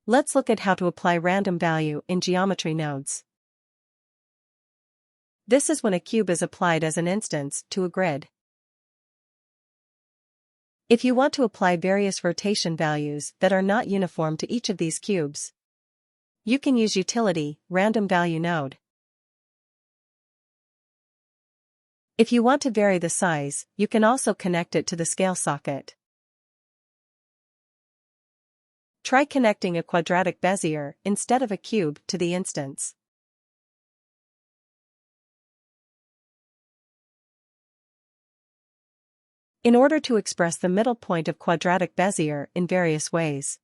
Let's look at how to apply random value in geometry nodes. This is when a cube is applied as an instance to a grid. If you want to apply various rotation values that are not uniform to each of these cubes, you can use utility, random value node. If you want to vary the size, you can also connect it to the scale socket. Try connecting a quadratic Bezier instead of a cube to the instance. In order to express the middle point of quadratic Bezier in various ways,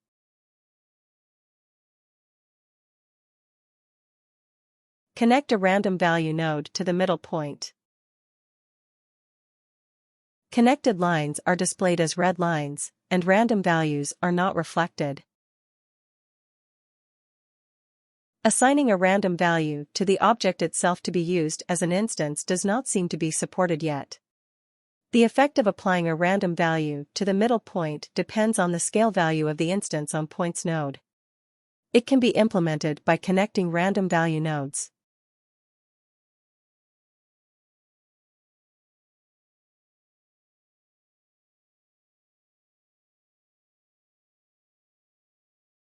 connect a random value node to the middle point. Connected lines are displayed as red lines, and random values are not reflected. Assigning a random value to the object itself to be used as an instance does not seem to be supported yet. The effect of applying a random value to the middle point depends on the scale value of the instance on points node. It can be implemented by connecting random value nodes.